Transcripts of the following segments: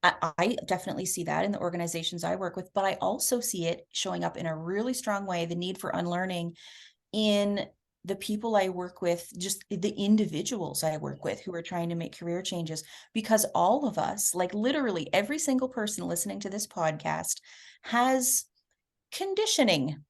I definitely see that in the organizations I work with, but I also see it showing up in a really strong way, the need for unlearning in the people I work with, just the individuals I work with who are trying to make career changes, because all of us, like literally every single person listening to this podcast, has conditioning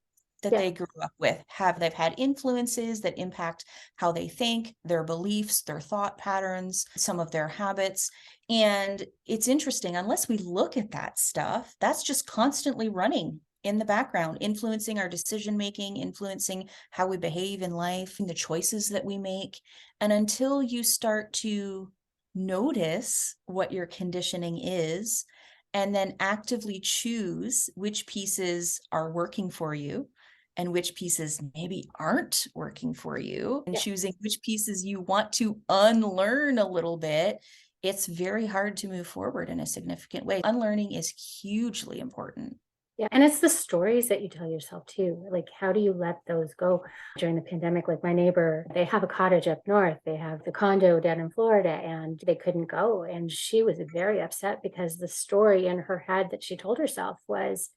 that Yeah. they grew up with. They've had influences that impact how they think, their beliefs, their thought patterns, some of their habits. And it's interesting, unless we look at that stuff, that's just constantly running in the background, influencing our decision making, influencing how we behave in life, the choices that we make. And until you start to notice what your conditioning is, and then actively choose which pieces are working for you and which pieces maybe aren't working for you, and Yeah. choosing which pieces you want to unlearn a little bit, it's very hard to move forward in a significant way. Unlearning is hugely important. Yeah. And it's the stories that you tell yourself too. Like, how do you let those go during the pandemic? Like my neighbor, they have a cottage up north, they have the condo down in Florida, and they couldn't go. And she was very upset because the story in her head that she told herself was,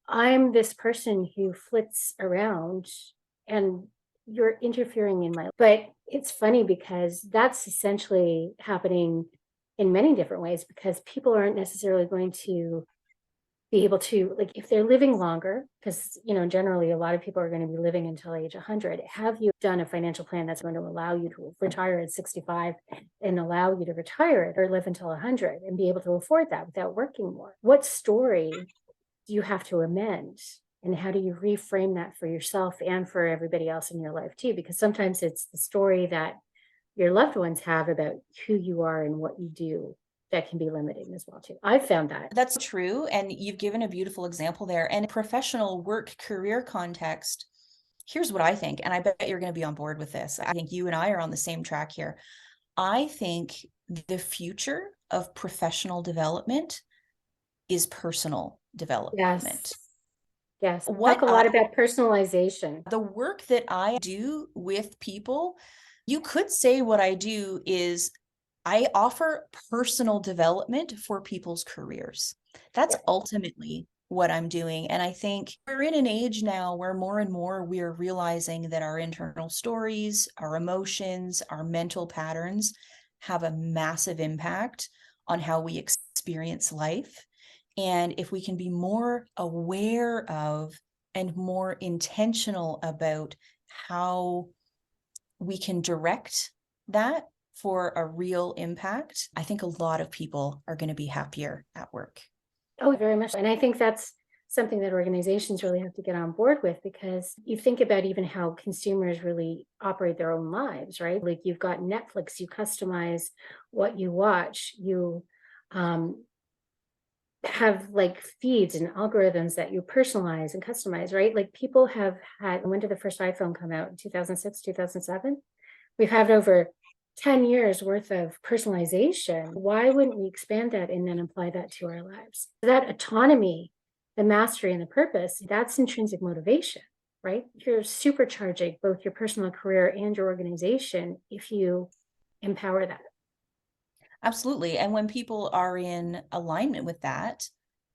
I'm this person who flits around and you're interfering in my life. But it's funny because that's essentially happening in many different ways because people aren't necessarily going to be able to, like, if they're living longer, because generally a lot of people are going to be living until age 100. Have you done a financial plan that's going to allow you to retire at 65 and allow you to retire or live until 100 and be able to afford that without working more? What story do you have to amend? And how do you reframe that for yourself and for everybody else in your life too? Because sometimes it's the story that your loved ones have about who you are and what you do that can be limiting as well too. I've found that. That's true. And you've given a beautiful example there. And professional work career context, here's what I think. And I bet you're going to be on board with this. I think you and I are on the same track here. I think the future of professional development is personal development. Yes. Yes. Talk What a lot about personalization. the work that I do with people, you could say what I do is I offer personal development for people's careers. That's Yeah. ultimately what I'm doing. And I think we're in an age now where more and more we are realizing that our internal stories, our emotions, our mental patterns have a massive impact on how we experience life. And if we can be more aware of and more intentional about how we can direct that for a real impact, I think a lot of people are going to be happier at work. Oh, very much. And I think that's something that organizations really have to get on board with because you think about even how consumers really operate their own lives, right? Like you've got Netflix, you customize what you watch, you um, have like feeds and algorithms that you personalize and customize, right? Like people have had, when did the first iPhone come out? In 2006, 2007? We've had over 10 years worth of personalization. Why wouldn't we expand that and then apply that to our lives? That autonomy, the mastery and the purpose, that's intrinsic motivation, right? You're supercharging both your personal career and your organization if you empower that. Absolutely. And when people are in alignment with that,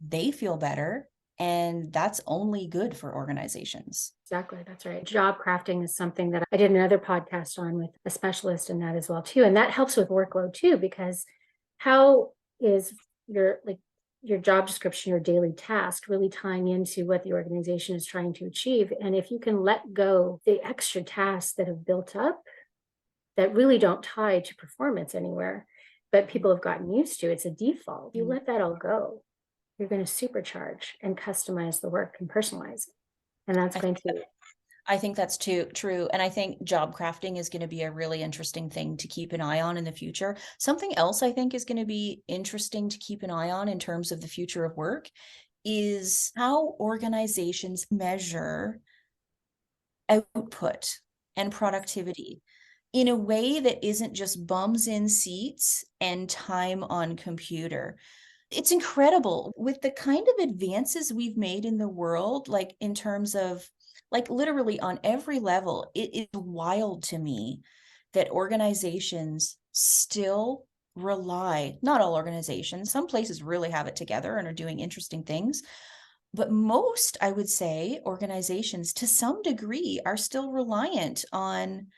they feel better. And that's only good for organizations. Exactly, that's right. Job crafting is something that I did another podcast on with a specialist in that as well too. And that helps with workload too, because how is your job description, your daily task really tying into what the organization is trying to achieve? And if you can let go the extra tasks that have built up that really don't tie to performance anywhere, but people have gotten used to, it's a default. You let that all go, you're going to supercharge and customize the work and personalize it. And that's I going think to I think that's too true. And I think job crafting is going to be a really interesting thing to keep an eye on in the future. Something else I think is going to be interesting to keep an eye on in terms of the future of work is how organizations measure output and productivity in a way that isn't just bums in seats and time on computer. It's incredible with the kind of advances we've made in the world, like in terms of like literally on every level. It is wild to me that organizations still rely, not all organizations, some places really have it together and are doing interesting things. But most, I would say, organizations to some degree are still reliant on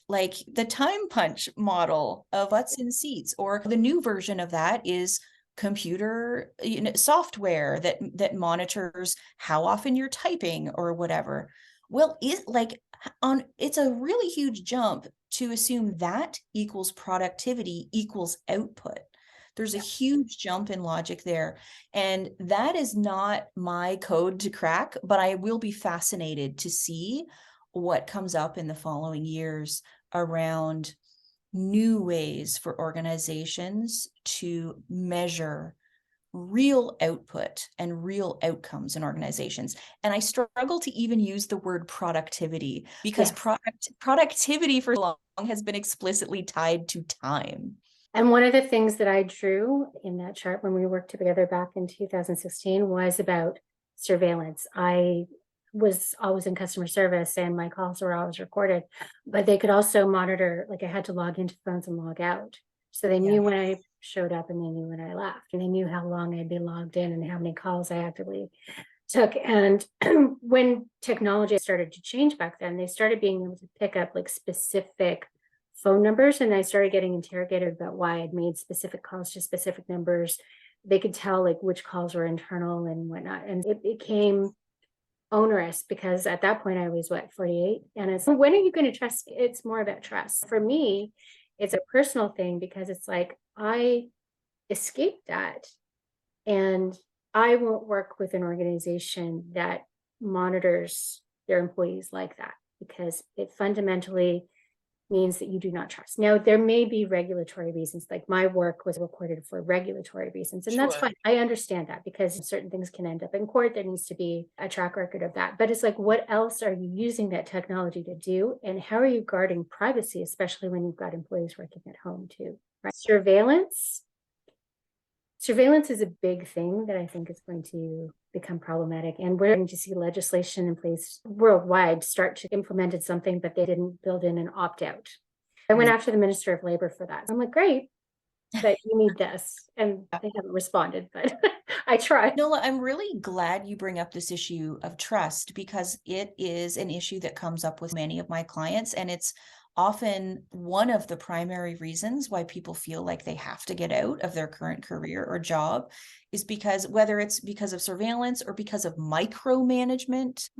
like the time punch model of butts in seats, or the new version of that is computer, software that monitors how often you're typing or whatever. Well, it's a really huge jump to assume that equals productivity equals output. There's a huge jump in logic there. And that is not my code to crack, but I will be fascinated to see what comes up in the following years around new ways for organizations to measure real output and real outcomes in organizations. And I struggle to even use the word productivity because Yes. productivity for long has been explicitly tied to time. And one of the things that I drew in that chart when we worked together back in 2016 was about surveillance. I was always in customer service and my calls were always recorded, but they could also monitor, like I had to log into phones and log out. So they Yeah. knew when I showed up and they knew when I left. And they knew how long I'd been logged in and how many calls I actively took. And when technology started to change back then, they started being able to pick up like specific phone numbers, and I started getting interrogated about why I'd made specific calls to specific numbers. They could tell like which calls were internal and whatnot. And it became onerous because at that point I was what, 48? And it's when are you going to trust? It's more about trust. For me, it's a personal thing because it's like I escaped that and I won't work with an organization that monitors their employees like that because it fundamentally means that you do not trust. Now, there may be regulatory reasons, like my work was recorded for regulatory reasons, and that's Sure. fine. I understand that because certain things can end up in court. There needs to be a track record of that. But it's like, what else are you using that technology to do? And how are you guarding privacy, especially when you've got employees working at home too, right? Surveillance is a big thing that I think is going to become problematic. And we're going to see legislation in place worldwide start to implement something, but they didn't build in an opt out. I went after the Minister of Labor for that. I'm like, great, but you need this. And they haven't responded, but I tried. Nola, I'm really glad you bring up this issue of trust because it is an issue that comes up with many of my clients. And it's often one of the primary reasons why people feel like they have to get out of their current career or job is because whether it's because of surveillance or because of micromanagement,